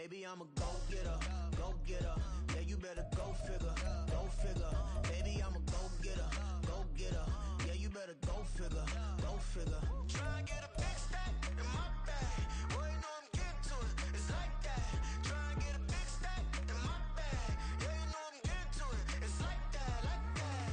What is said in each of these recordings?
Baby, I'm a go-getter, go-getter. Yeah, you better go figure, go figure. Baby, I'm a go-getter, go-getter. Yeah, you better go figure, go figure. Try and get a big stack in my bag. Boy, you know I'm getting to it. It's like that. Try and get a big stack in my bag. Yeah, you know I'm getting to it. It's like that, like that.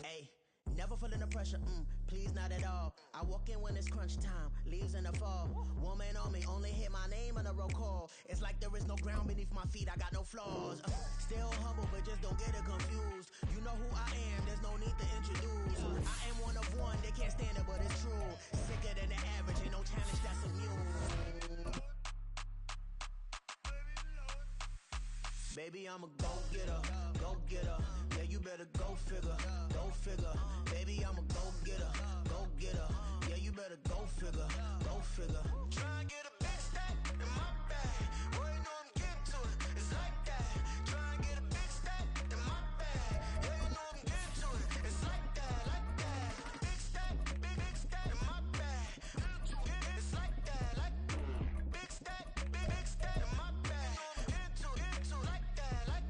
Hey. Never feeling the pressure, please not at all. I walk in when it's crunch time, leaves in the fall. Woman on me, only hit my name on the roll call. It's like there is no ground beneath my feet, I got no flaws. Still humble, but just don't get it confused. You know who I am, there's no need to introduce. I am one of one, they can't stand it, but it's true. Sicker than the average, ain't no challenge that's immune. Baby, I'm a go-getter, go-getter. Yeah, you better go figure, go figure. Baby, I'm a go-getter, go-getter. Yeah, you better go figure, go figure. Try and get a big stack in my bag. Boy, you know I'm getting to it. It's like that. Try and get a big stack in my bag. Yeah, you know I'm getting to it. It's like that, like that. Big stack, big stack in my bag. It's like that, like big stack in my bag. I'm getting to it, like that, like.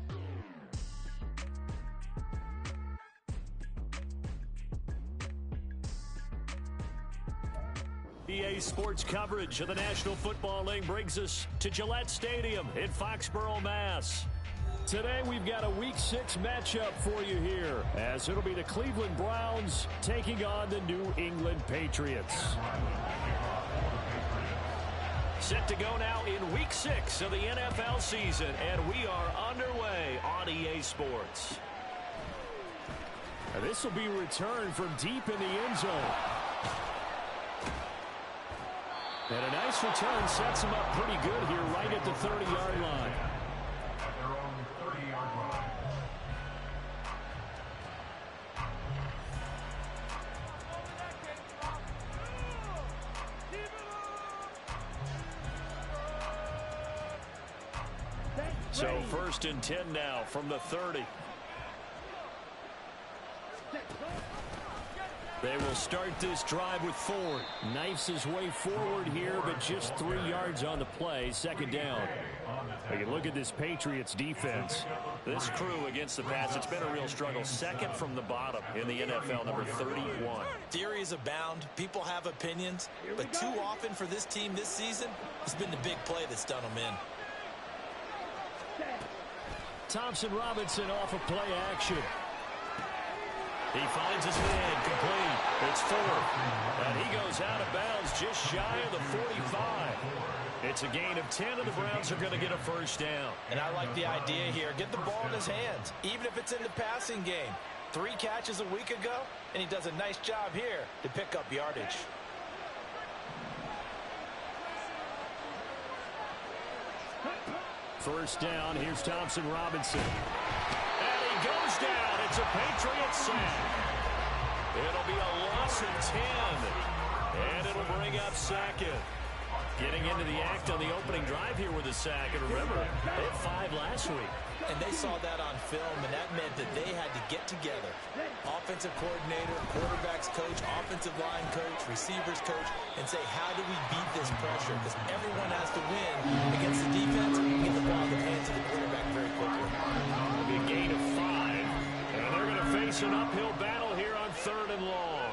EA Sports coverage of the National Football League brings us to Gillette Stadium in Foxborough, Mass. Today we've got a Week 6 matchup for you here, as it'll be the Cleveland Browns taking on the New England Patriots. Set to go now in Week 6 of the NFL season, and we are underway on EA Sports. Now, this will be returned from deep in the end zone. And a nice return sets him up pretty good here right at the 30-yard line. At their own 30-yard line. So 1st and 10 now from the 30. They will start this drive with Ford. Knifes his way forward here, but just 3 yards on the play. 2nd down. We can look at this Patriots defense. This crew against the pass, it's been a real struggle. 2nd from the bottom in the NFL, number 31. Theories abound. People have opinions. But too often for this team this season, it's been the big play that's done them in. Thompson Robinson off of play action. He finds his man complete. It's 4th. And he goes out of bounds just shy of the 45. It's a gain of 10, and the Browns are going to get a 1st down. And I like the idea here. Get the ball in his hands, even if it's in the passing game. 3 catches a week ago, and he does a nice job here to pick up yardage. First down, here's Thompson Robinson. And he goes down. It's a Patriots sack. It'll be a loss of 10. And it'll bring up 2nd. Getting into the act on the opening drive here with a sack. And remember, they had 5 last week. And they saw that on film, and that meant that they had to get together. Offensive coordinator, quarterbacks coach, offensive line coach, receivers coach, and say, how do we beat this pressure? Because everyone has to win against the defense and get the ball in the hands of the quarterback very quickly. It'll be a gain of 5. And they're going to face an uphill battle here on 3rd and long.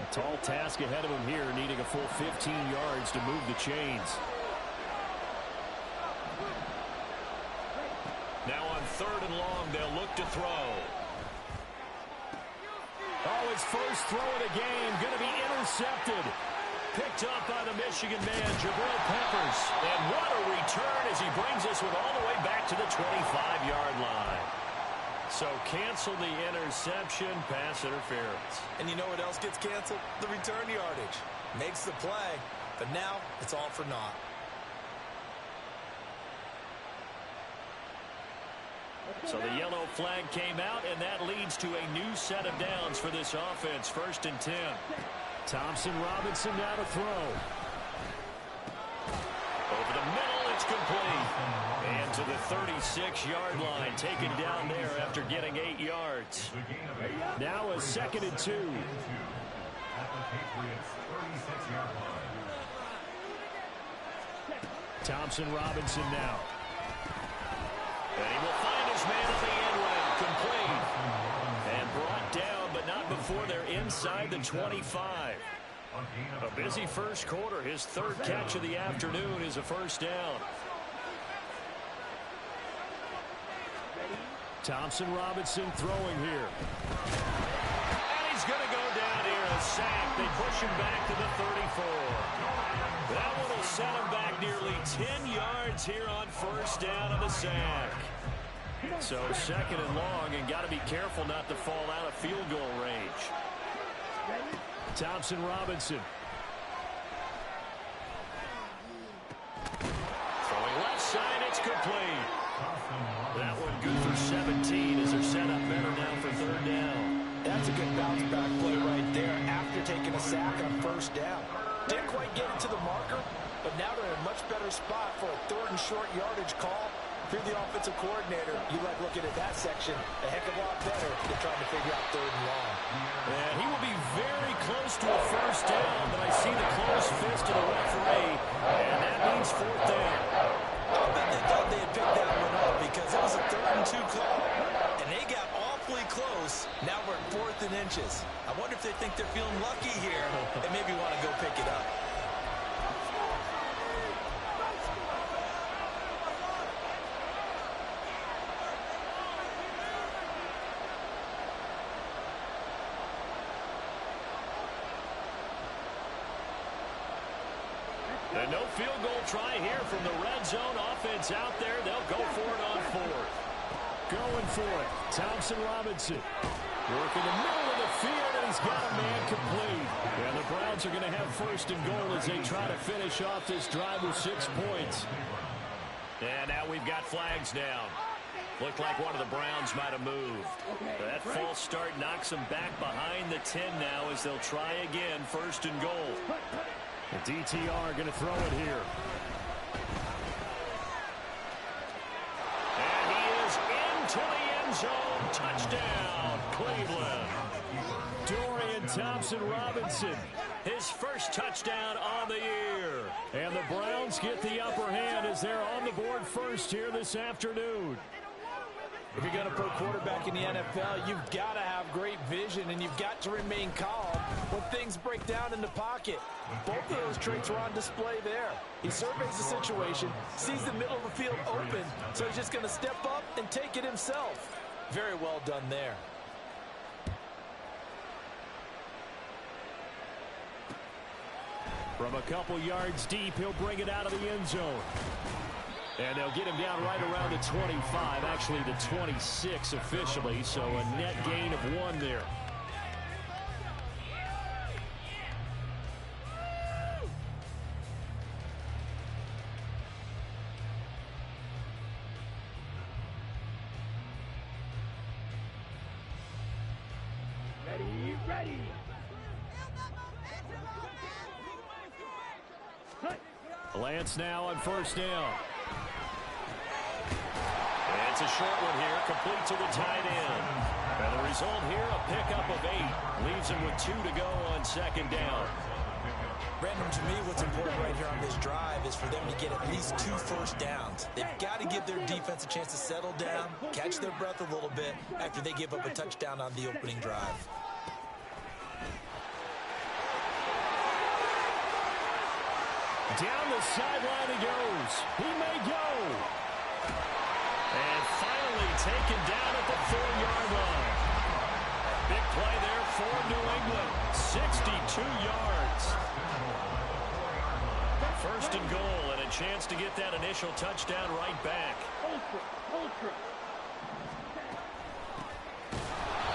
Tall task ahead of him here, needing a full 15 yards to move the chains. Now on 3rd and long, they'll look to throw. Oh, his first throw of the game, going to be intercepted. Picked up by the Michigan man, Jabril Peppers. And what a return as he brings us with all the way back to the 25-yard line. So cancel the interception, pass interference. And you know what else gets canceled? The return yardage. Makes the play, but now it's all for naught. So the yellow flag came out, and that leads to a new set of downs for this offense. 1st and 10. Thompson Robinson now to throw. Over the middle, it's complete. And to the 36-yard line, taken down there after getting 8 yards. Now a 2nd and 2. At the Patriots' 36-yard line. Thompson Robinson now. And he will find his man on the end route. Complete. And brought down, but not before they're inside the 25. A busy first quarter. His 3rd catch of the afternoon is a first down. Thompson Robinson throwing here. And he's going to go down here. A sack. They push him back to the 34. That one will set him back nearly 10 yards here on first down on the sack. So 2nd and long, and got to be careful not to fall out of field goal range. Thompson Robinson. Throwing left side, it's complete. That one good for 17 as they're set up better now for 3rd down. That's a good bounce back play right there after taking a sack on first down. Didn't quite get it to the marker, but now they're in a much better spot for a 3rd and short yardage call. If you're the offensive coordinator, you like looking at that section a heck of a lot better than trying to figure out 3rd and long. And he will be very close to a first down, but I see the closed fist of the referee, and that means 4th down. I bet they thought they had picked that one up because it was a 3rd and 2 call, and they got awfully close. Now we're at 4th and inches. I wonder if they think they're feeling lucky here and maybe want to go pick it up. And no field goal try here from the red zone offense out there. They'll go for it on 4th. Going for it. Thompson Robinson. Working the middle of the field, and he's got a man complete. And the Browns are going to have 1st and goal as they try to finish off this drive with 6 points. And now we've got flags down. Looked like one of the Browns might have moved. That false start knocks them back behind the 10 now as they'll try again, 1st and goal. The DTR going to throw it here. And he is into the end zone. Touchdown, Cleveland. Dorian Thompson-Robinson, his 1st touchdown on the year. And the Browns get the upper hand as they're on the board first here this afternoon. If you're going to put a quarterback in the NFL, you've got to have great vision, and you've got to remain calm when things break down in the pocket. Both of those traits were on display there. He surveys the situation, sees the middle of the field open, so he's just going to step up and take it himself. Very well done there. From a couple yards deep, he'll bring it out of the end zone. And they'll get him down right around the 25, actually the 26 officially, so a net gain of 1 there. Ready. Lance now on 1st down. It's a short one here, complete to the tight end. And the result here, a pickup of 8. Leaves him with 2 to go on 2nd down. Brandon, to me, what's important right here on this drive is for them to get at least 2 first downs. They've got to give their defense a chance to settle down, catch their breath a little bit after they give up a touchdown on the opening drive. Down the sideline he goes. He may go. And finally taken down at the 4-yard line. Big play there for New England. 62 yards. 1st and goal, and a chance to get that initial touchdown right back.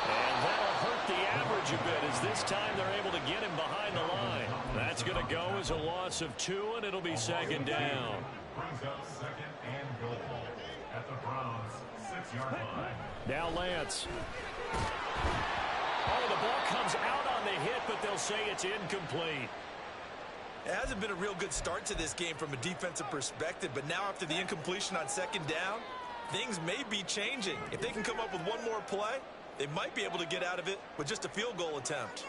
And that'll hurt the average a bit as this time they're able to get him behind the line. That's going to go as a loss of 2, and it'll be 2nd down. Brings up 2nd and goal at the Browns' 6-yard line. Now Lance. Oh, the ball comes out on the hit, but they'll say it's incomplete. It hasn't been a real good start to this game from a defensive perspective, but now after the incompletion on second down, things may be changing. If they can come up with one more play, they might be able to get out of it with just a field goal attempt.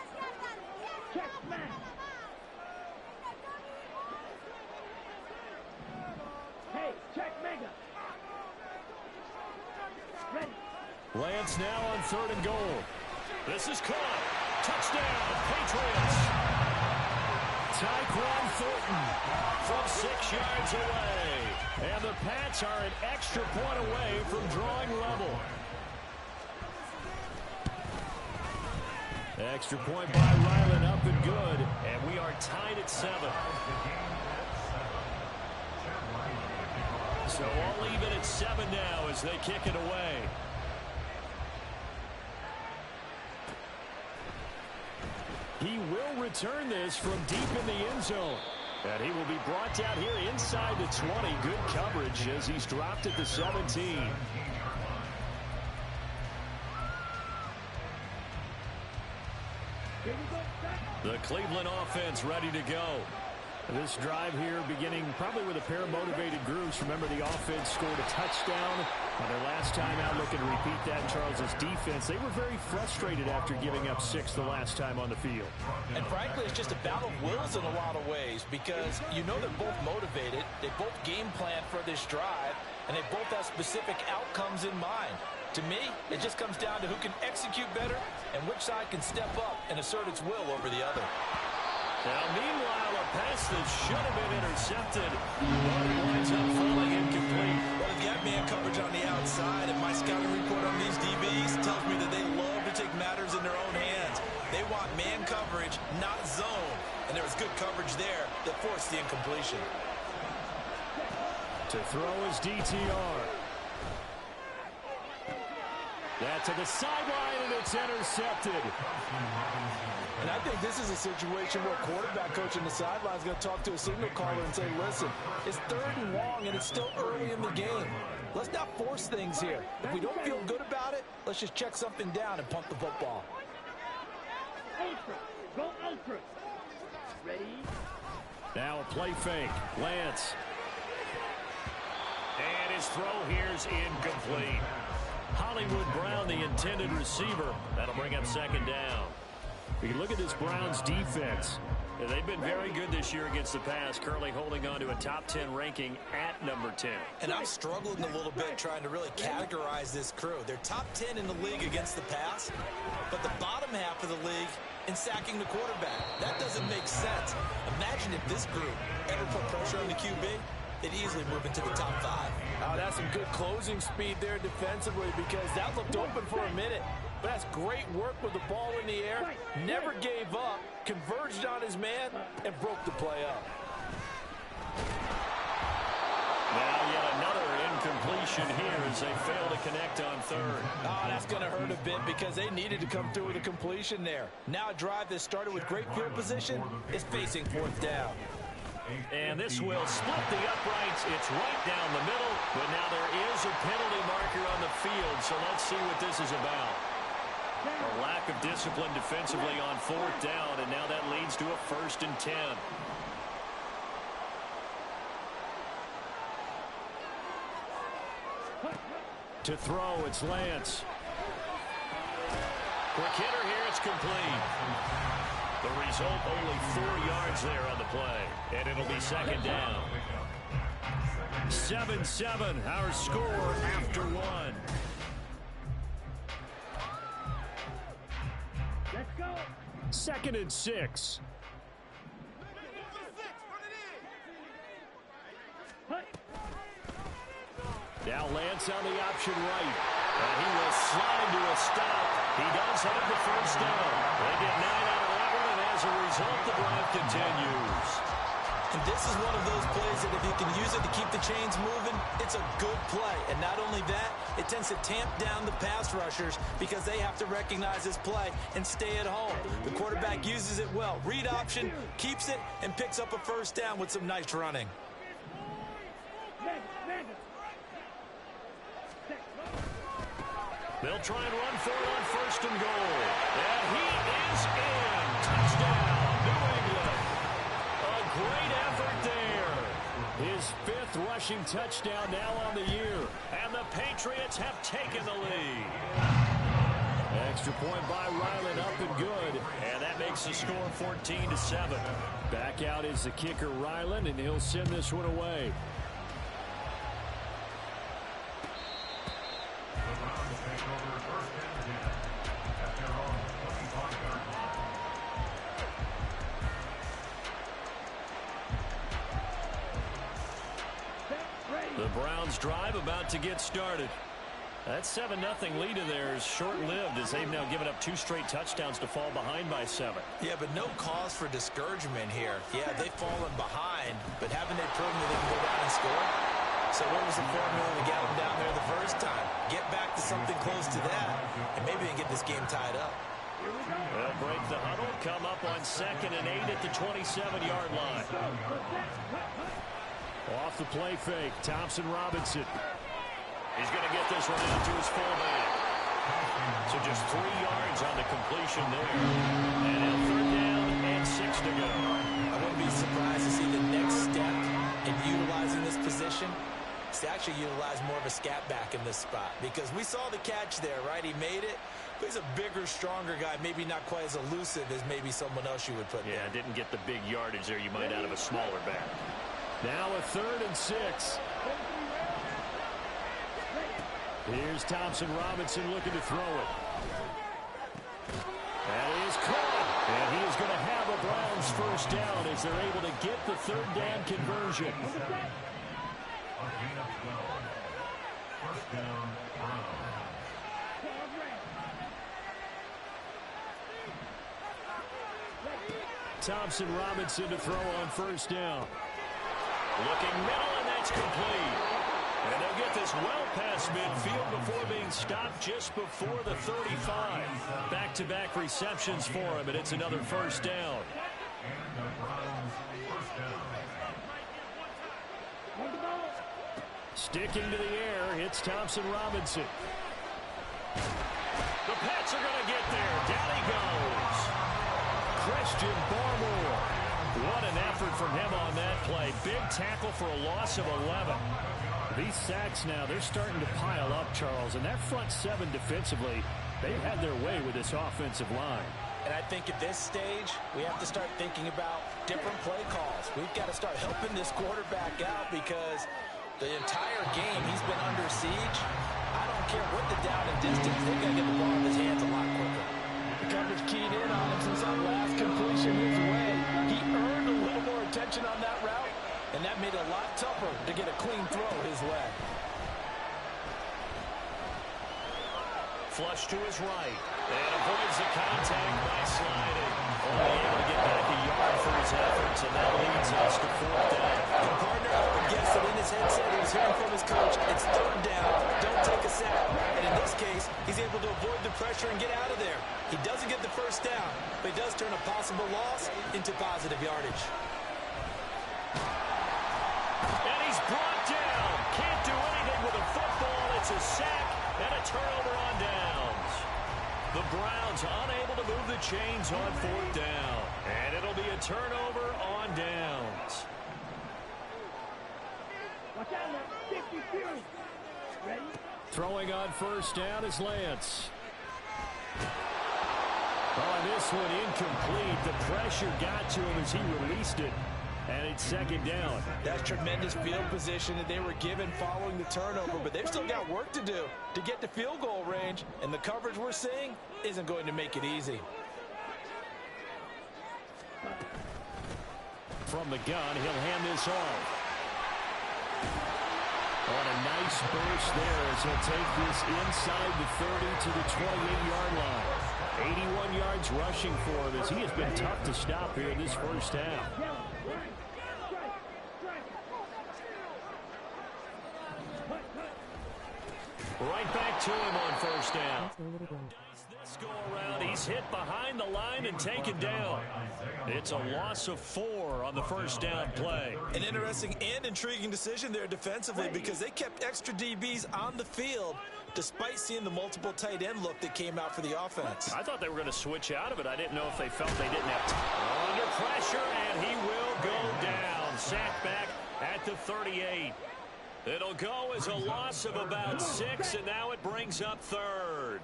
Lance now on 3rd and goal. This is caught. Touchdown, Patriots. Tyquan Thornton from 6 yards away. And the Pats are an extra point away from drawing level. Extra point by Ryland, up and good. And we are tied at 7. So all even at 7 now as they kick it away. He will return this from deep in the end zone. And he will be brought down here inside the 20. Good coverage as he's dropped at the 17. The Cleveland offense ready to go. This drive here beginning probably with a pair of motivated groups. Remember, the offense scored a touchdown on their last time out, looking to repeat that in Charles's defense. They were very frustrated after giving up 6 the last time on the field. And frankly, it's just a battle of wills in a lot of ways because you know they're both motivated. They both game plan for this drive, and they both have specific outcomes in mind. To me, it just comes down to who can execute better and which side can step up and assert its will over the other. Now, meanwhile, a pass that should have been intercepted. But it winds up falling incomplete. Well, if you have man coverage on the outside, and my scouting report on these DBs tells me that they love to take matters in their own hands. They want man coverage, not zone. And there was good coverage there that forced the incompletion. To throw his DTR. That to the sideline, and it's intercepted. And I think this is a situation where quarterback coach on the sideline is going to talk to a signal caller and say, listen, it's 3rd and long, and it's still early in the game. Let's not force things here. If we don't feel good about it, let's just check something down and punt the football. Ultra. Go ultra. Ready? Now a play fake. Lance. And his throw here's incomplete. Hollywood Brown, the intended receiver. That'll bring up 2nd down. We can look at this Browns defense. They've been very good this year against the pass, currently holding on to a top 10 ranking at number 10. And I'm struggling a little bit trying to really categorize this crew. They're top 10 in the league against the pass, but the bottom half of the league in sacking the quarterback. That doesn't make sense. Imagine if this group ever put pressure on the QB, they'd easily move into the top 5. Oh, that's some good closing speed there defensively because that looked open for a minute. But that's great work with the ball in the air. Never gave up, converged on his man, and broke the play up. Now yet another incompletion here as they fail to connect on 3rd. Oh, that's going to hurt a bit because they needed to come through with a completion there. Now a drive that started with great field position is facing 4th down. And this will split the uprights. It's right down the middle, but now there is a penalty marker on the field, so let's see what this is about. A lack of discipline defensively on 4th down, and now that leads to a 1st and 10. To throw, it's Lance. Quick hitter here, it's complete. The result, only 4 yards there on the play, and it'll be 2nd down. 7-7, our score after 1. Let's go. 2nd and 6. Now Lance on the option right. And he will slide to a stop. He does have the 1st down. They get 9 out of 11, and as a result, the drive continues. And this is one of those plays that if you can use it to keep the chains moving, it's a good play. And not only that, it tends to tamp down the pass rushers because they have to recognize this play and stay at home. The quarterback uses it well. Read option, keeps it, and picks up a 1st down with some nice running. They'll try and run for it on 1st and goal. And he is in. Touchdown, New England. A great rushing touchdown now on the year. And the Patriots have taken the lead. Extra point by Ryland, up and good. And that makes the score 14-7. Back out is the kicker, Ryland, and he'll send this one away. The Browns drive about to get started. That 7-0 lead of theirs short-lived as they've now given up 2 straight touchdowns to fall behind by 7. Yeah, but no cause for discouragement here. Yeah, they've fallen behind, but haven't they proven that they can go down and score? So what was the formula to get them down there the first time? Get back to something close to that, and maybe they can get this game tied up. They'll break the huddle, come up on 2nd and 8 at the 27-yard line. Off the play fake, Thompson-Robinson. He's going to get this one out to his fullback. So just 3 yards on the completion there. And now 3rd down and 6 to go. I wouldn't be surprised to see the next step in utilizing this position. To actually utilize more of a scat back in this spot. Because we saw the catch there, right? He made it. But he's a bigger, stronger guy. Maybe not quite as elusive as maybe someone else you would put there. Yeah, didn't get the big yardage there you might out of a smaller back. Now a 3rd and 6. Here's Thompson-Robinson looking to throw it. That is caught. And he is going to have a Browns first down as they're able to get the 3rd down conversion. Thompson-Robinson to throw on 1st down. Looking middle, and that's complete. And they'll get this well past midfield before being stopped just before the 35. Back-to-back receptions for him, and it's another 1st down. Sticking to the air, it's Thompson-Robinson. The Pats are going to get there. Down he goes. Christian Barmore. What an effort from him on that play. Big tackle for a loss of 11. These sacks now, they're starting to pile up, Charles. And that front 7 defensively, they've had their way with this offensive line. And I think at this stage, we have to start thinking about different play calls. We've got to start helping this quarterback out because the entire game he's been under siege. I don't care what the down and distance, they've got to get the ball in his hands a lot quicker. The coverage keyed in on him since that last completion his way. He earned a little more attention on that route, and that made it a lot tougher to get a clean throw his way. Flush to his right, and avoids the contact by sliding. Only able to get back a yard for his efforts, and that leads us to 4th down. The partner, I would guess that in his headset he was hearing from his coach, it's 3rd down, don't take a sack. And in this case, he's able to avoid the pressure and get out of there. He doesn't get the 1st down, but he does turn a possible loss into positive yardage. And he's brought down. Can't do anything with a football. It's a sack and a turnover on downs. The Browns unable to move the chains on 4th down. And it'll be a turnover on downs. Watch out now. 52. Ready? Throwing on 1st down is Lance. Oh, this one incomplete. The pressure got to him as he released it. And it's 2nd down. That's tremendous field position that they were given following the turnover, but they've still got work to do to get to field goal range, and the coverage we're seeing isn't going to make it easy. From the gun, he'll hand this off. On a nice burst there as he'll take this inside the 30 to the 28-yard line. 81 yards rushing for him as he has been tough to stop here in this 1st half. Right back to him on 1st down. This go around, he's hit behind the line and taken down. It's a loss of 4 on the 1st down play. An interesting and intriguing decision there defensively because they kept extra DBs on the field despite seeing the multiple tight end look that came out for the offense. I thought they were going to switch out of it. I didn't know if they felt they didn't have time. Under pressure, and he will go down. Sacked back at the 38. It'll go as a loss of about 6, and now it brings up third.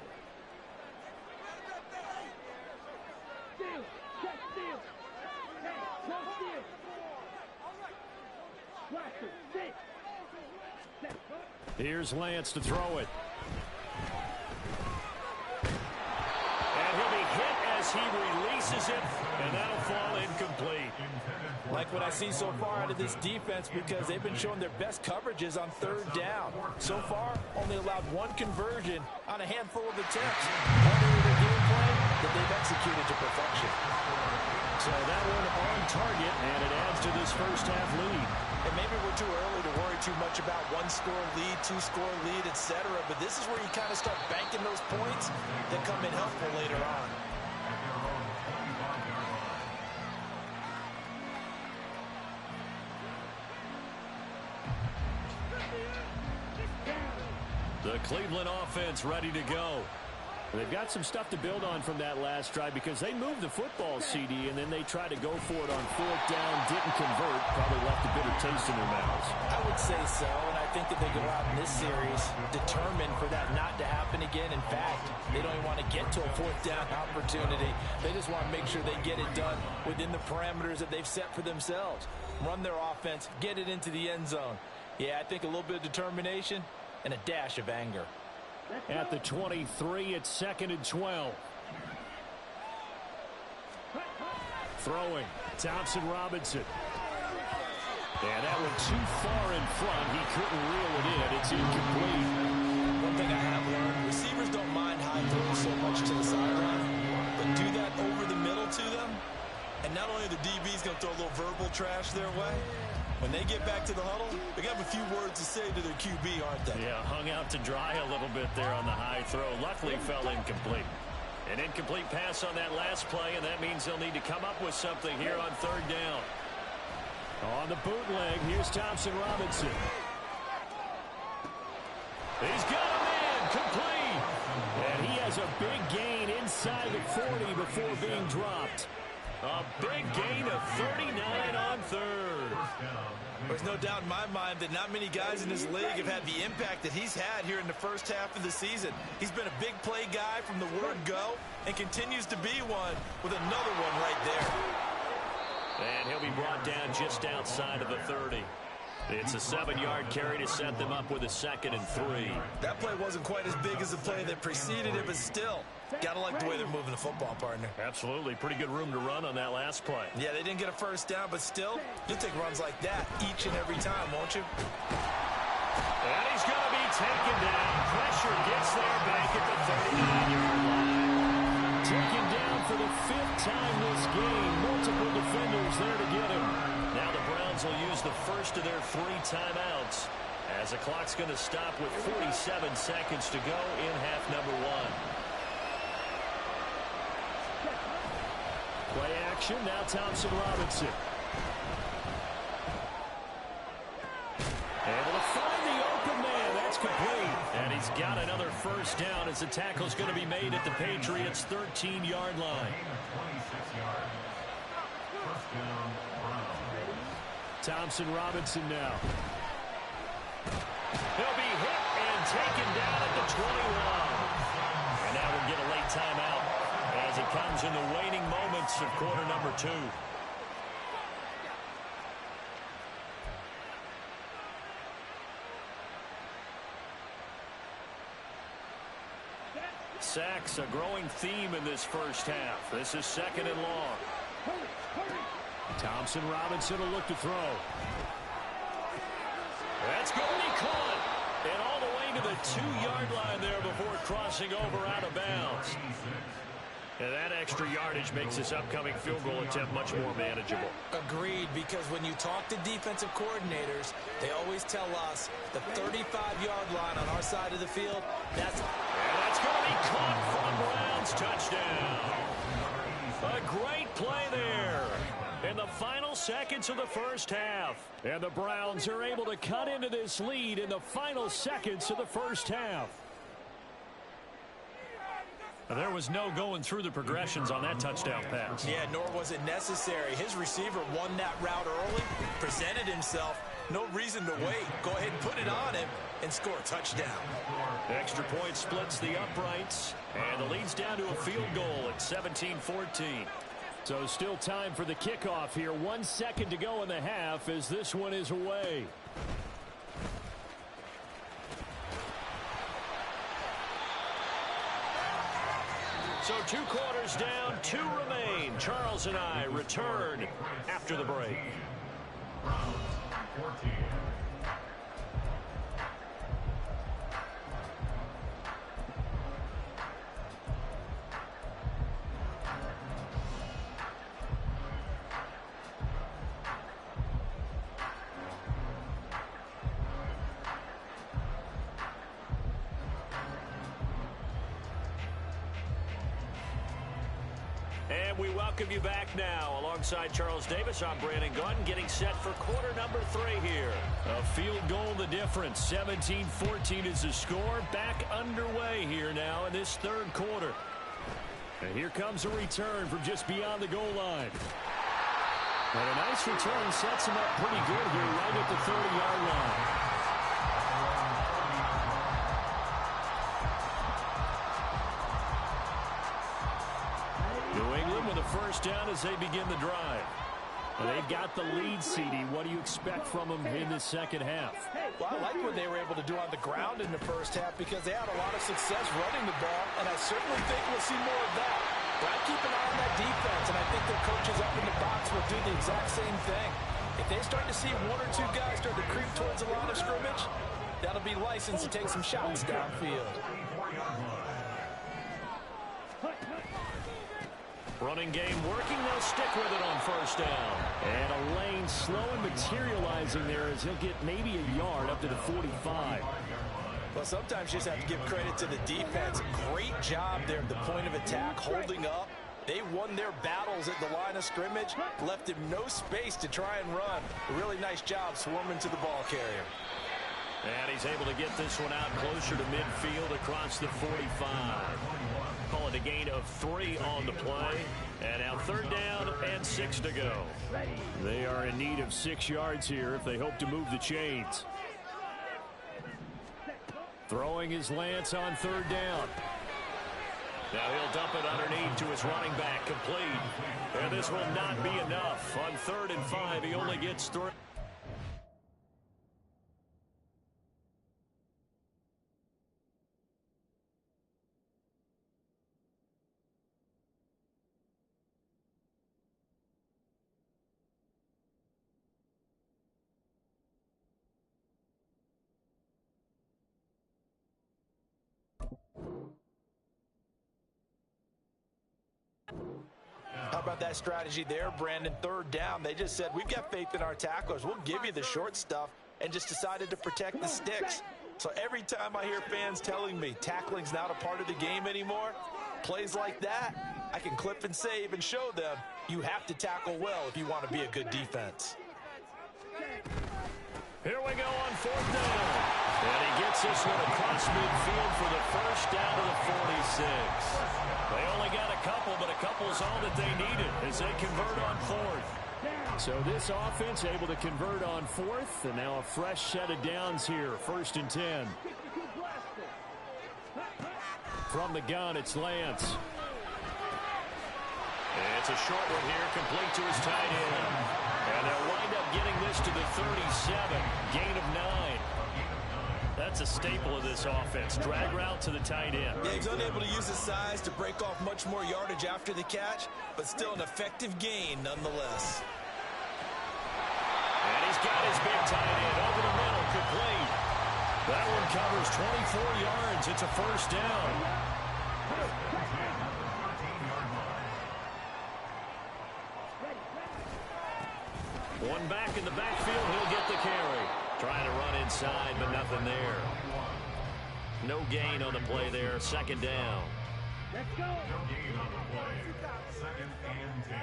Here's Lance to throw it. And he'll be hit as he releases it, and that'll fall incomplete. Like what I see so far out of this defense, because they've been showing their best coverages on third down. So far, only allowed 1 conversion on a handful of attempts. Part of their game plan that they've executed to perfection. So that one on target, and it adds to this first half lead. And maybe we're too early to worry too much about 1-score lead, 2-score lead, etc. But this is where you kind of start banking those points that come in helpful later on. The Cleveland offense ready to go. They've got some stuff to build on from that last drive because they moved the football, CD, and then they tried to go for it on 4th down, didn't convert, probably left a bitter taste in their mouths. I would say so, and I think that they go out in this series determined for that not to happen again. In fact, they don't even want to get to a 4th down opportunity. They just want to make sure they get it done within the parameters that they've set for themselves. Run their offense, get it into the end zone. Yeah, I think a little bit of determination and a dash of anger. At the 23, it's 2nd and 12. Throwing, Thompson Robinson. And that went too far in front. He couldn't reel it in. It's incomplete. One thing I have learned, receivers don't mind high throws so much to the sideline, but do that over the middle to them, and not only are the DBs going to throw a little verbal trash their way, when they get back to the huddle, they have a few words to say to their QB, aren't they? Yeah, hung out to dry a little bit there on the high throw. Luckily, fell incomplete. An incomplete pass on that last play, and that means they'll need to come up with something here on 3rd down. On the bootleg, here's Thompson Robinson. He's got him in, complete. And he has a big gain inside the 40 before being dropped. A big gain of 39 on 3rd. There's no doubt in my mind that not many guys in this league have had the impact that he's had here in the first half of the season. He's been a big play guy from the word go and continues to be one with another one right there. And he'll be brought down just outside of the 30. It's a 7-yard carry to set them up with a 2nd and 3. That play wasn't quite as big as the play that preceded it, but still, gotta like the way they're moving the football, partner. Absolutely. Pretty good room to run on that last play. Yeah, they didn't get a first down, but still, you'll take runs like that each and every time, won't you? And he's going to be taken down. Pressure gets there back at the 39-yard line. Taken down for the 5th time this game. Multiple defenders there to get him. Now the Browns will use the first of their 3 timeouts as the clock's going to stop with 47 seconds to go in half number 1. Play action, now Thompson Robinson. Able to find the open man, that's complete. And he's got another first down as the tackle's going to be made at the Patriots' 13-yard line. Thompson Robinson now. He'll be hit and taken down at the 21. And now we'll get a late timeout as it comes in the waning moments of quarter number 2. Sacks, a growing theme in this first half. This is 2nd and long. Thompson Robinson will look to throw. That's going to be caught. And all the way to the 2-yard line there before crossing over out of bounds. And that extra yardage makes this upcoming field goal attempt much more manageable. Agreed, because when you talk to defensive coordinators, they always tell us the 35-yard line on our side of the field, that's going to be caught from Browns. Touchdown. A great play there in the final seconds of the first half. And the Browns are able to cut into this lead in the final seconds of the first half. There was no going through the progressions on that touchdown pass. Yeah, nor was it necessary. His receiver won that route early, presented himself, No reason to wait. Go ahead and put it on him and score a touchdown. Extra point splits the uprights, and the lead's down to a field goal at 17-14. So still time for the kickoff here. 1 second to go in the half as this one is away. So 2 quarters down, 2 remain. Charles and I return after the break. Browns 14. And we welcome you back now. Alongside Charles Davis, I'm Brandon Gunn, getting set for quarter number 3 here. A field goal the difference. 17-14 is the score. Back underway here now in this third quarter. And here comes a return from just beyond the goal line. And a nice return sets him up pretty good here right at the 30-yard line. New England with a first down as they begin the drive. And they've got the lead, CD. What do you expect from them in this second half? Well, I like what they were able to do on the ground in the first half because they had a lot of success running the ball, and I certainly think we'll see more of that. But I keep an eye on that defense, and I think their coaches up in the box will do the exact same thing. If they start to see 1 or 2 guys start to creep towards the line of scrimmage, that'll be license to take some shots downfield. Running game working. They'll stick with it on first down. And a lane slow and materializing there as he'll get maybe a yard up to the 45. Well, sometimes you just have to give credit to the defense. Great job there at the point of attack, holding up. They won their battles at the line of scrimmage, left him no space to try and run. A really nice job swarming to the ball carrier. And he's able to get this one out closer to midfield across the 45. Call it a gain of 3 on the play. And now 3rd down and 6 to go. They are in need of 6 yards here if they hope to move the chains. Throwing his Lance on 3rd down. Now he'll dump it underneath to his running back, complete. And this will not be enough. On 3rd and 5, he only gets 3. How about that strategy there, Brandon? 3rd down, they just said, we've got faith in our tacklers. We'll give you the short stuff, and just decided to protect the sticks. So every time I hear fans telling me tackling's not a part of the game anymore, plays like that, I can clip and save and show them you have to tackle well if you want to be a good defense. Here we go on 4th down. And he gets this one across midfield for the first down to the 46. They only got a couple, but a couple's all that they needed as they convert on 4th. So this offense able to convert on 4th, and now a fresh set of downs here. 1st and 10. From the gun, it's Lance. It's a short one here, complete to his tight end. And they'll wind up getting this to the 37, gain of 9. That's a staple of this offense. Drag route to the tight end. Yeah, he's unable to use his size to break off much more yardage after the catch, but still an effective gain nonetheless. And he's got his big tight end over the middle, complete. That one covers 24 yards. It's a first down. One back in the backfield, he'll get the carry. Trying to run inside, but nothing there. No gain on the play there. 2nd down. Let's go. No gain on the play. 2nd and 10.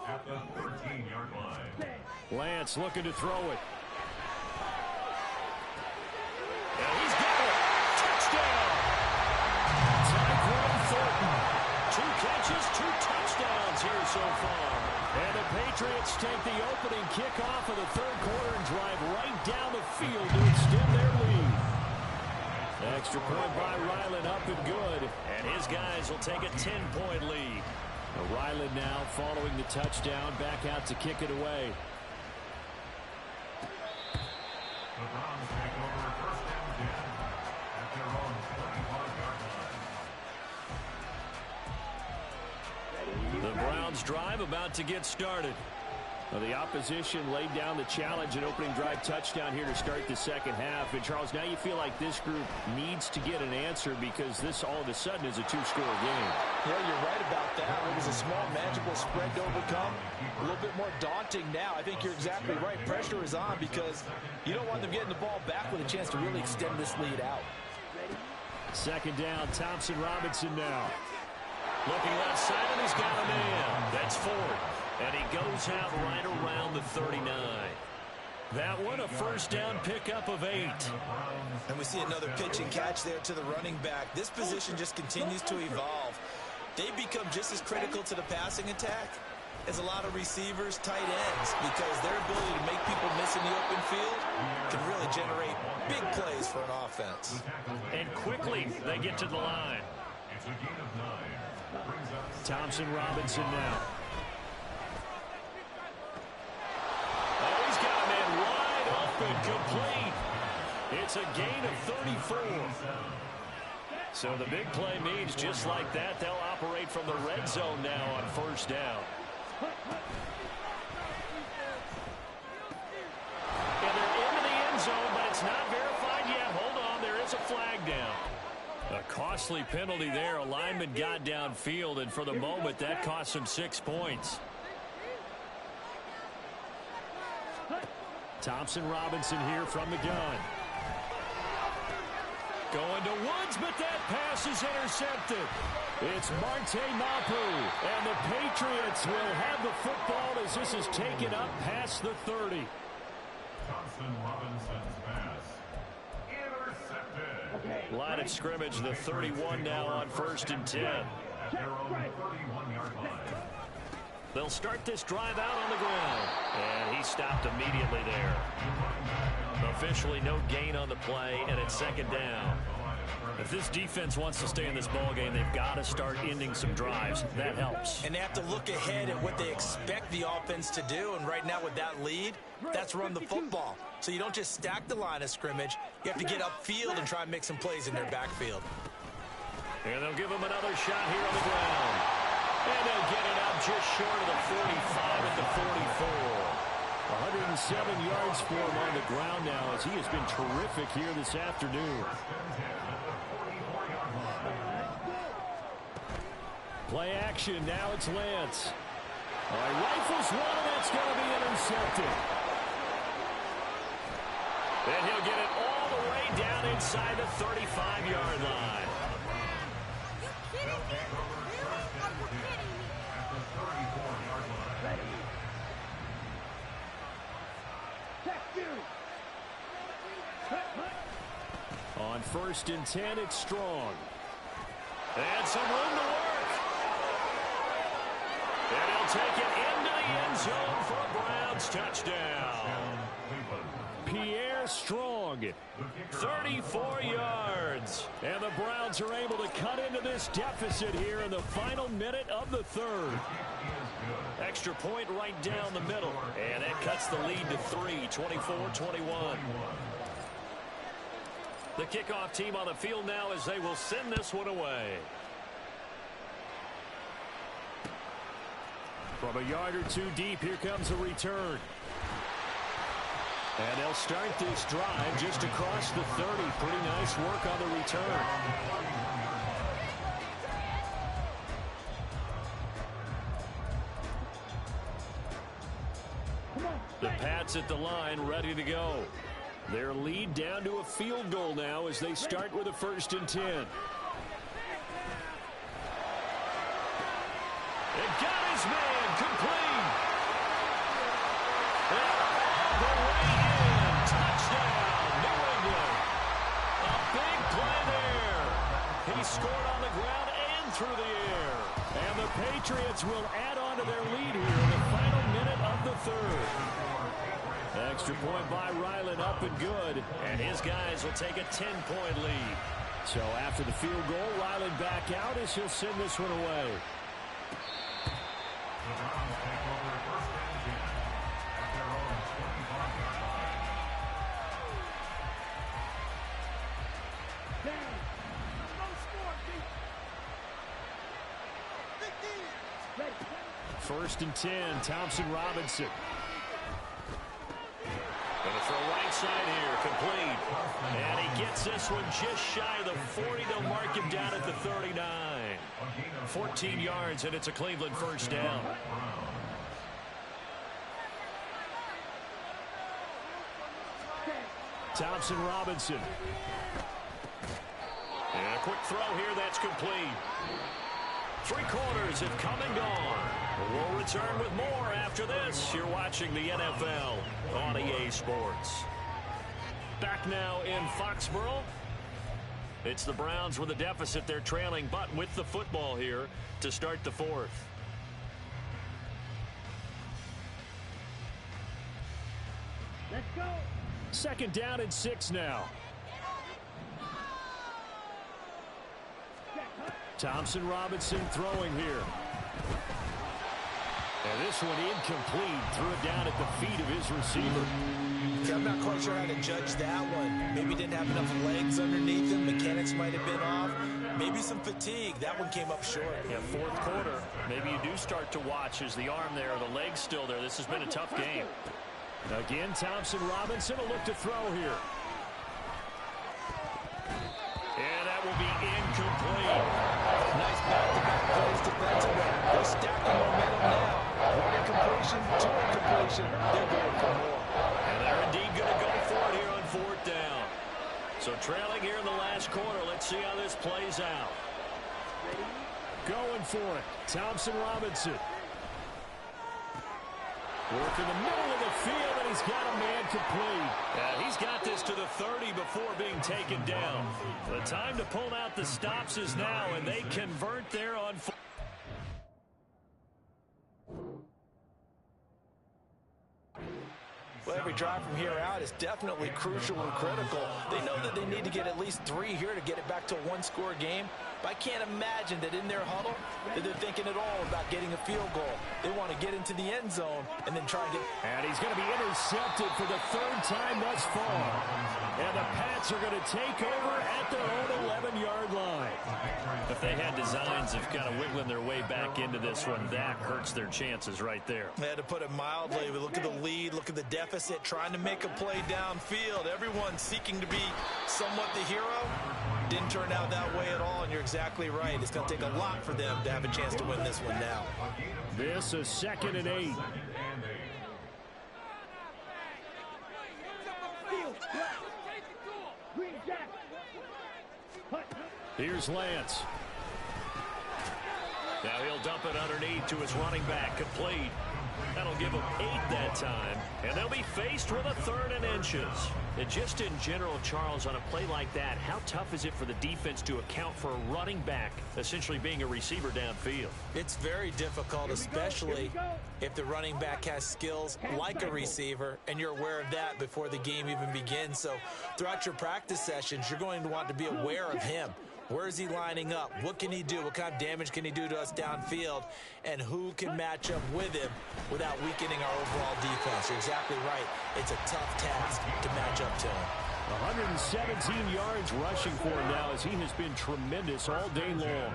At the 13-yard line. Lance looking to throw it. And he's got it. Touchdown. Tyquan Thornton. 2 catches, 2 touchdowns here so far. And the Patriots take the opening kickoff of the third quarter and drive right down the field to extend their lead. Extra point by Ryland, up and good. And his guys will take a 10-point lead. Ryland now following the touchdown, back out to kick it away. The Browns take over first and 10 at their own 25-yard line. The Browns drive about to get started. Well, the opposition laid down the challenge and opening drive touchdown here to start the second half. And, Charles, now you feel like this group needs to get an answer because this all of a sudden is a two-score game. Yeah, you're right about that. It was a small, manageable spread to overcome. A little bit more daunting now. I think you're exactly right. Pressure is on because you don't want them getting the ball back with a chance to really extend this lead out. Second down, Thompson-Robinson now. Looking left side, and he's got a man. That's Ford. And he goes out right around the 39. That one, a first down pickup of 8. And we see another pitch and catch there to the running back. This position just continues to evolve. They become just as critical to the passing attack as a lot of receivers, tight ends, because their ability to make people miss in the open field can really generate big plays for an offense. And quickly, they get to the line. It's a gain of 9. Thompson-Robinson now. Oh, he's got a man wide open, complete. It's a gain of 34. So the big play means just like that, they'll operate from the red zone now on first down. And they're into the end zone, but it's not verified yet. Hold on, there is a flag down. A costly penalty there. A lineman got downfield, and for the moment, that cost him 6 points. Thompson-Robinson here from the gun. Going to Woods, but that pass is intercepted. It's Marte Mapu, and the Patriots will have the football as this is taken up past the 30. Thompson-Robinson's pass intercepted. Line of scrimmage, the 31 now on first and 10. At their own 31-yard line. They'll start this drive out on the ground. And he stopped immediately there. Officially no gain on the play, and it's second down. If this defense wants to stay in this ball game, they've got to start ending some drives. That helps. And they have to look ahead at what they expect the offense to do. And right now with that lead, that's run the football. So you don't just stack the line of scrimmage. You have to get upfield and try and make some plays in their backfield. And they'll give him another shot here on the ground. And they'll get it up just short of the 45 at the 44. 107 yards for him on the ground now as he has been terrific here this afternoon. Play action, now it's Lance. All right, rifles one, and that's going to be intercepted. And he'll get it all the way down inside the 35-yard line. On first and 10, it's Strong. And some room to work. And he'll take it into the end zone for a Browns touchdown. Pierre Strong, 34 yards. And the Browns are able to cut into this deficit here in the final minute of the third. Extra point right down the middle. And that cuts the lead to 3, 24-21. The kickoff team on the field now as they will send this one away. From a yard or two deep, here comes a return. And they'll start this drive just across the 30. Pretty nice work on the return. The Pats at the line, ready to go. Their lead down to a field goal now as they start with a first and 10. And got his man complete. And all the way in. Touchdown, New England. A big play there. He scored on the ground and through the air. And the Patriots will add on to their lead here in the final Extra point by Ryland, up and good. And his guys will take a 10-point lead. So after the field goal, Ryland back out as he'll send this one away. The Browns take over first and 10 at their own 25-yard line. First and 10, Thompson Robinson. Gonna throw right side here, complete. And he gets this one just shy of the 40. They'll mark him down at the 39. 14 yards, and it's a Cleveland first down. Thompson Robinson. And a quick throw here, that's complete. 3 quarters have come and gone. We'll return with more after this. You're watching the NFL on EA Sports. Back now in Foxborough. It's the Browns with a deficit. They're trailing, but with the football here to start the 4th. Let's go. Second down and 6 now. Thompson Robinson throwing here. And this one incomplete. Threw it down at the feet of his receiver. I'm not quite sure how to judge that one. Maybe didn't have enough legs underneath him. Mechanics might have been off. Maybe some fatigue. That one came up short. Yeah, 4th quarter. Maybe you do start to watch as the arm there, the leg's still there. This has been a tough game. Again, Thompson Robinson will look to throw here. And that will be incomplete. Nice back-to-back plays defensively. They're stacking momentum now. One incompletion, 2 incompletion. They're going for more. And they're indeed going to go for it here on 4th down. So trailing here in the last quarter. Let's see how this plays out. Going for it. Thompson Robinson. Work in the middle of the field, and he's got a man complete. He's got this to the 30 before being taken down. The time to pull out the stops is now, and they convert there on. Well, every drive from here out is definitely crucial and critical. They know that they need to get at least 3 here to get it back to a 1-score game. But I can't imagine that in their huddle that they're thinking at all about getting a field goal. They want to get into the end zone and then try and get... And he's going to be intercepted for the 3rd time thus far. And the Pats are going to take over at their own 11-yard line. If they had designs of kind of wiggling their way back into this one, that hurts their chances right there. They had to put it mildly. We look at the lead, look at the deficit, trying to make a play downfield. Everyone seeking to be somewhat the hero. Didn't turn out that way at all, and you're exactly right. It's going to take a lot for them to have a chance to win this one now. This is 2nd and 8. Here's Lance. Now he'll dump it underneath to his running back, complete. That'll give them 8 that time, and they'll be faced with a 3rd and inches. And just in general, Charles, on a play like that, how tough is it for the defense to account for a running back essentially being a receiver downfield? It's very difficult, especially if the running back has skills like a receiver, and you're aware of that before the game even begins. So throughout your practice sessions, you're going to want to be aware of him. Where is he lining up? What can he do? What kind of damage can he do to us downfield? And who can match up with him without weakening our overall defense? You're exactly right. It's a tough task to match up to him. 117 yards rushing for him now as he has been tremendous all day long.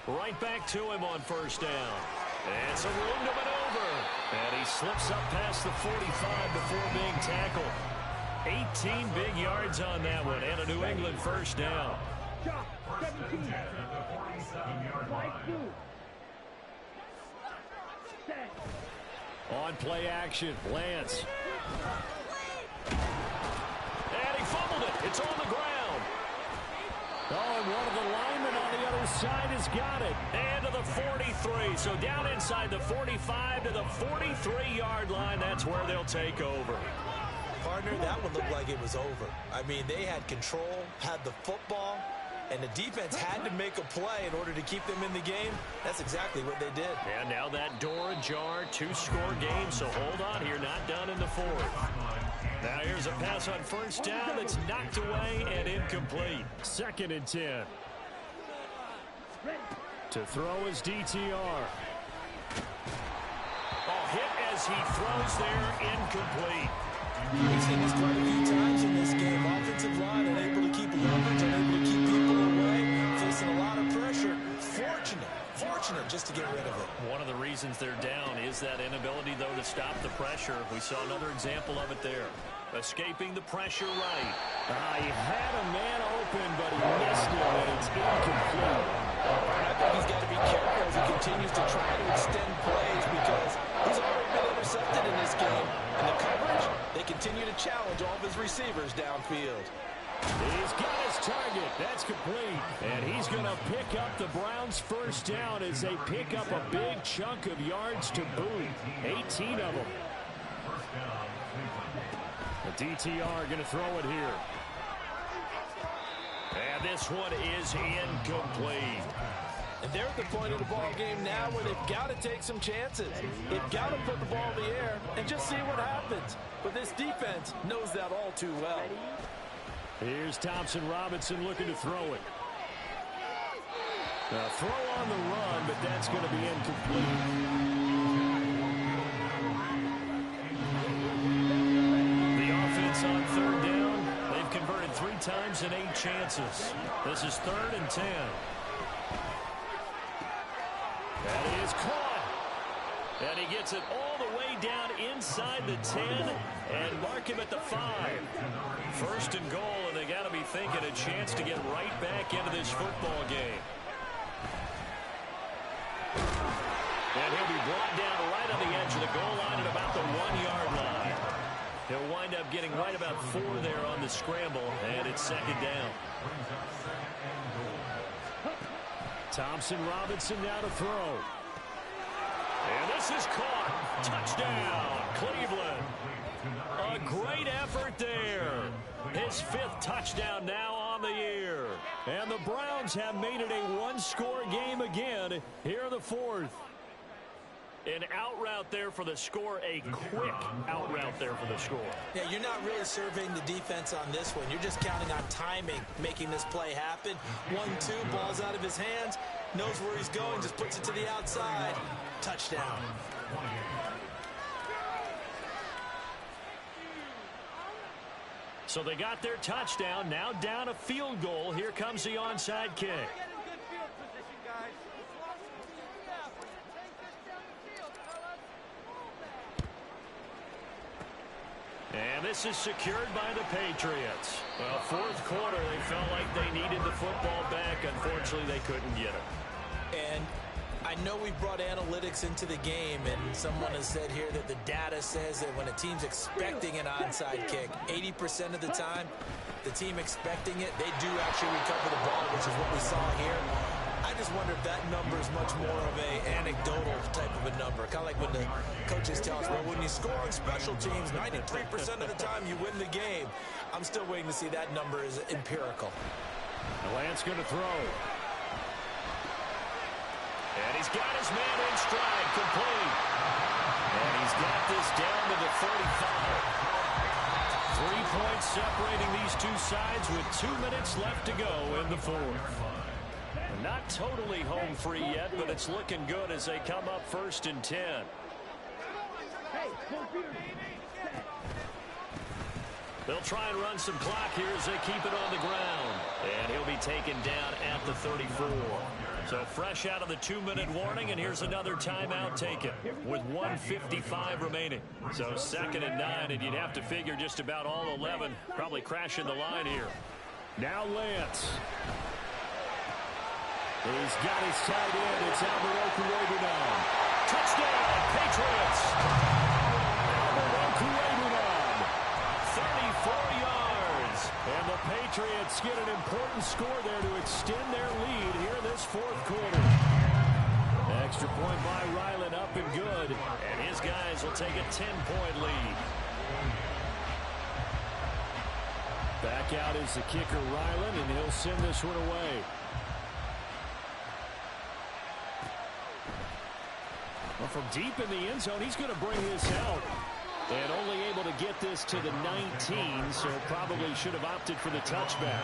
Right back to him on 1st down. And some room to maneuver. And he slips up past the 45 before being tackled. 18 big yards on that one, and a New England 1st down. On play action, Lance. And he fumbled it. It's on the ground. Oh, and one of the linemen on the other side has got it. And to the 43. So down inside the 45 to the 43-yard line. That's where they'll take over. Partner, that one looked like it was over. I mean, they had control, had the football, and the defense had to make a play in order to keep them in the game. That's exactly what they did. And now that door ajar, 2-score game, so hold on here, not done in the fourth. Now here's a pass on first down that's knocked away and incomplete. 2nd and 10. To throw is DTR. Oh, hit as he throws there, incomplete. We've seen this quite a few times in this game. Offensive line unable to keep leverage, unable to keep people away, facing a lot of pressure. Fortunate just to get rid of it. One of the reasons they're down is that inability, though, to stop the pressure. We saw another example of it there. Escaping the pressure right. He had a man open, but he missed it, and it's incomplete. I think he's got to be careful as he continues to try to extend plays because he's already been intercepted in this game. And the coverage, they continue to challenge all of his receivers downfield. He's got his target. That's complete. And he's going to pick up the Browns' first down as they pick up a big chunk of yards to boot. 18 of them. The DTR going to throw it here. And this one is incomplete. And they're at the point of the ball game now where they've got to take some chances. They've got to put the ball in the air and just see what happens. But this defense knows that all too well. Here's Thompson Robinson looking to throw it. A throw on the run, but that's going to be incomplete. The offense on 3rd down. They've converted 3 times in 8 chances. This is 3rd and 10. That is caught. And he gets it all the way down inside the 10 and mark him at the 5. 1st and goal, and they got to be thinking a chance to get right back into this football game. And he'll be brought down right on the edge of the goal line at about the 1-yard line. He'll wind up getting right about 4 there on the scramble, and it's 2nd down. Thompson Robinson now to throw. And this is caught. Touchdown, Cleveland. A great effort there. His 5th touchdown now on the year. And the Browns have made it a 1-score game again here in the 4th. An out route there for the score, a quick out route there for the score. Yeah, you're not really surveying the defense on this one. You're just counting on timing, making this play happen. 1-2, ball's out of his hands, knows where he's going, just puts it to the outside. Touchdown. So they got their touchdown, now down a field goal. Here comes the onside kick. And this is secured by the Patriots. Well, 4th quarter, they felt like they needed the football back. Unfortunately, they couldn't get it. And I know we brought analytics into the game, and someone has said here that the data says that when a team's expecting an onside kick, 80% of the time, the team expecting it, they do actually recover the ball, which is what we saw here. I just wonder if that number is much more of a anecdotal type of a number. Kind of like when the coaches tell us, well, when you score on special teams, 93% of the time you win the game. I'm still waiting to see that number is empirical. Lance going to throw. And he's got his man in stride, complete. And he's got this down to the 35. 3 points separating these two sides with 2 minutes left to go in the 4th. Not totally home free yet, but it's looking good as they come up 1st and 10. They'll try and run some clock here as they keep it on the ground. And he'll be taken down at the 34. So fresh out of the 2-minute warning, and here's another timeout taken with 1:55 remaining. So 2nd and 9, and you'd have to figure just about all 11 probably crashing the line here. Now Lance. He's got his tight end. It's Albert Okurebunan. Touchdown, Patriots. Albert Okurebunan, 34 yards. And the Patriots get an important score there to extend their lead here this 4th quarter. Extra point by Ryland, up and good. And his guys will take a 10-point lead. Back out is the kicker, Ryland, and he'll send this one away. Well, from deep in the end zone, he's going to bring this out. And only able to get this to the 19, so probably should have opted for the touchback.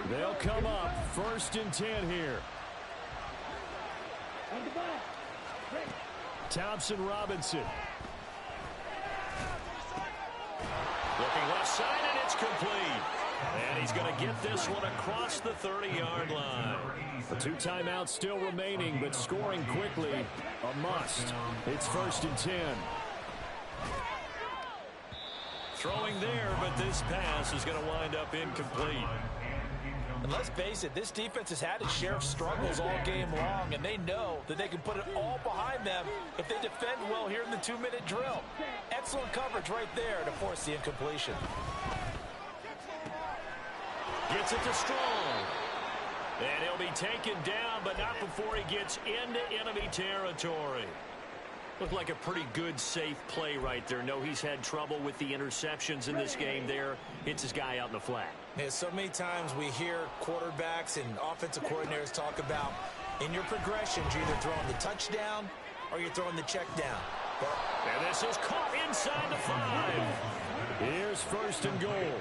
They'll come up 1st and 10 here. Thompson Robinson. Looking left side, and it's complete. And he's going to get this one across the 30-yard line. The 2 timeouts still remaining, but scoring quickly, a must. It's 1st and 10. Throwing there, but this pass is going to wind up incomplete. And let's face it, this defense has had its share of struggles all game long, and they know that they can put it all behind them if they defend well here in the 2-minute drill. Excellent coverage right there to force the incompletion. Gets it to Strong. And he'll be taken down, but not before he gets into enemy territory. Looked like a pretty good, safe play right there. No, he's had trouble with the interceptions in this game there. Hits his guy out in the flat. Yeah, so many times we hear quarterbacks and offensive coordinators talk about in your progressions, you're either throwing the touchdown or you're throwing the check down. And this is caught inside the 5. Here's 1st and goal.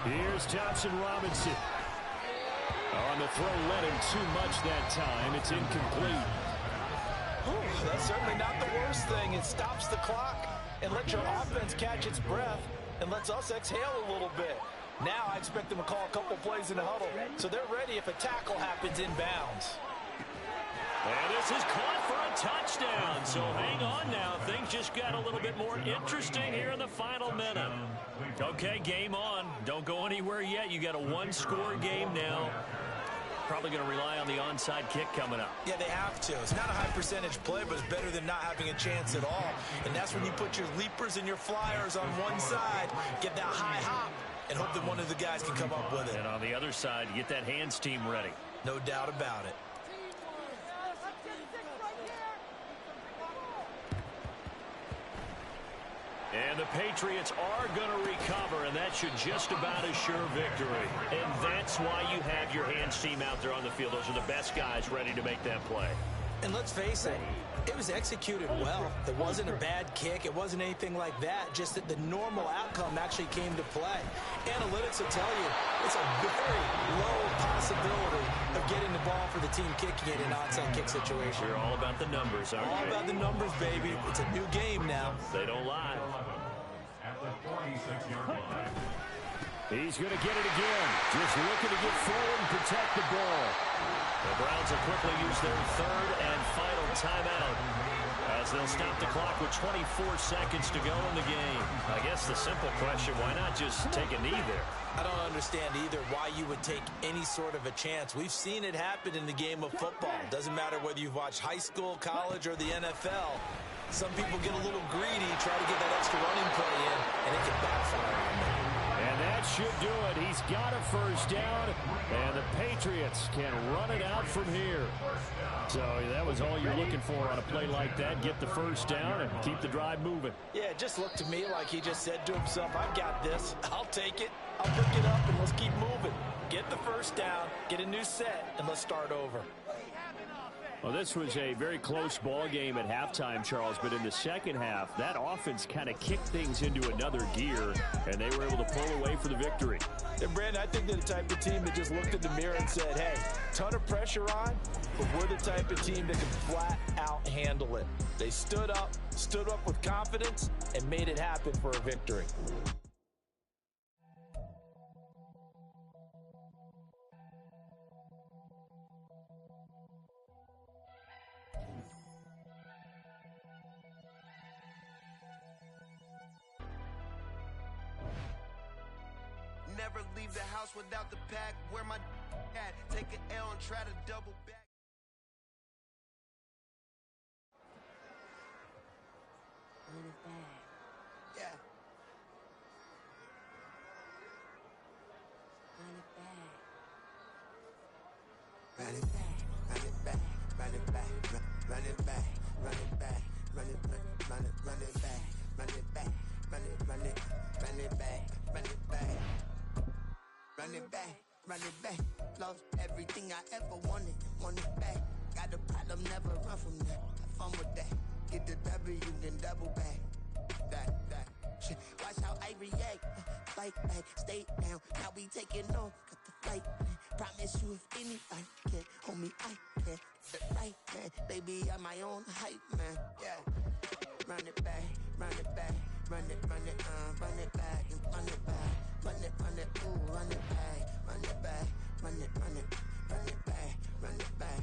Here's Thompson Robinson. On the throw, led him too much that time. It's incomplete. That's certainly not the worst thing. It stops the clock and lets your offense catch its breath and lets us exhale a little bit. Now I expect them to call a couple plays in the huddle, so they're ready if a tackle happens inbounds. And this is caught for a touchdown. So hang on now. Things just got a little bit more interesting here in the final minute. Okay, game on. Don't go anywhere yet. You got a 1-score game now. Probably going to rely on the onside kick coming up. Yeah, they have to. It's not a high percentage play, but it's better than not having a chance at all. And that's when you put your leapers and your flyers on one side, get that high hop, and hope that one of the guys can come up with it. And on the other side, get that hands team ready. No doubt about it. And the Patriots are going to recover, and that should just about assure victory. And that's why you have your hands team out there on the field. Those are the best guys ready to make that play. And let's face it, it was executed well. It wasn't a bad kick. It wasn't anything like that. Just that the normal outcome actually came to play. Analytics will tell you it's a very low possibility of getting the ball for the team kicking it in an onside kick situation. We're all about the numbers, aren't we? All about the numbers, baby. It's a new game now. They don't lie. At the 46-yard line. He's going to get it again. Just looking to get forward and protect the ball. The Browns will quickly use their 3rd and final timeout as they'll stop the clock with 24 seconds to go in the game. I guess the simple question, why not just take a knee there? I don't understand either why you would take any sort of a chance. We've seen it happen in the game of football. Doesn't matter whether you've watched high school, college, or the NFL. Some people get a little greedy, try to get that extra running play in, and it can backfire on them. And that should do it. He's got a 1st down, and the Patriots can run it out from here. So that was all you're looking for on a play like that. Get the 1st down and keep the drive moving. Yeah, it just looked to me like he just said to himself, I've got this. I'll take it. I'll pick it up, and let's keep moving. Get the 1st down, get a new set, and let's start over. Well, this was a very close ball game at halftime, Charles, but in the second half, that offense kind of kicked things into another gear, and they were able to pull away for the victory. And, Brandon, I think they're the type of team that just looked in the mirror and said, hey, ton of pressure on, but we're the type of team that can flat out handle it. They stood up with confidence, and made it happen for a victory. Never leave the house without the pack. Where my at? Take an L and try to double back. On his bag. Yeah. On his bag. run it back, run it back. Lost everything I ever wanted, want it back. Got a problem, never run from that. Have fun with that. Get the W, then double back. That. Shit. Watch how I react. Fight back, stay down. Now we taking off. Got the fight. Promise you, if anybody can, homie, I can. The right man, baby, I'm my own hype man. Yeah. Run it back, run it back, run it back, and run it back, run it, ooh, run it back, run it back, run it back, run it back.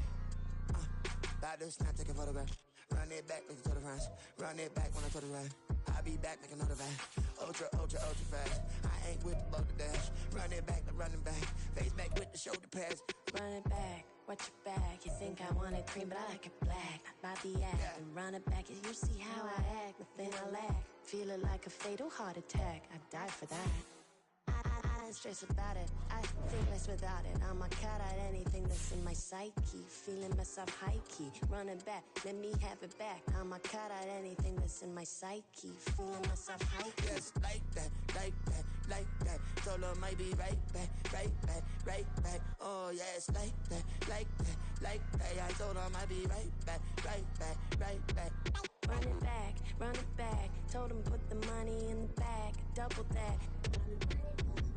About to snap, take a photograph. Run it back, make it to the friends. Run it back when I turn around. I'll be back, make another van. Ultra fast. I ain't with the boat to dash. Run it back, but running back. Face back with the shoulder pads. Run it back, watch your back. You think I want it cream, but I like it black. Not by the act, Yeah. and run it back. You see how I act, nothing I lack. Feeling like a fatal heart attack. I'd die for that. I ain't stressed about it. I think less without it. I'ma cut out anything that's in my psyche. Feeling myself high key. Running back, let me have it back. I'ma cut out anything that's in my psyche. Feeling myself high key. Yes, like that, like that, like that. Told her might be right back, right back, right back. Oh yes, like that, like that, like that. I told her might be right back, right back, right back. Run it back, run it back. Told him put the money in the bag. Double that.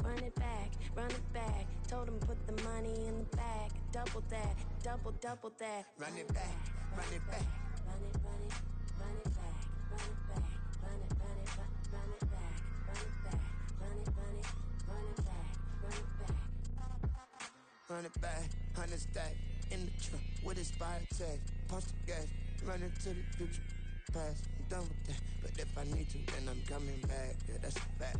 Run it back, run it back. Told him put the money in the bag. Double that, double that. Run it back, run it back. Run it, run it, run it back. Run it back, run it, run it, run it back. Run it back, run it, run it, run it back. Run it back. Run it back, 100 stack. In the trunk with his fire tag. Punch the gas, run into the future. Past, I'm done with that. But if I need to, then I'm coming back. Yeah, that's a fact.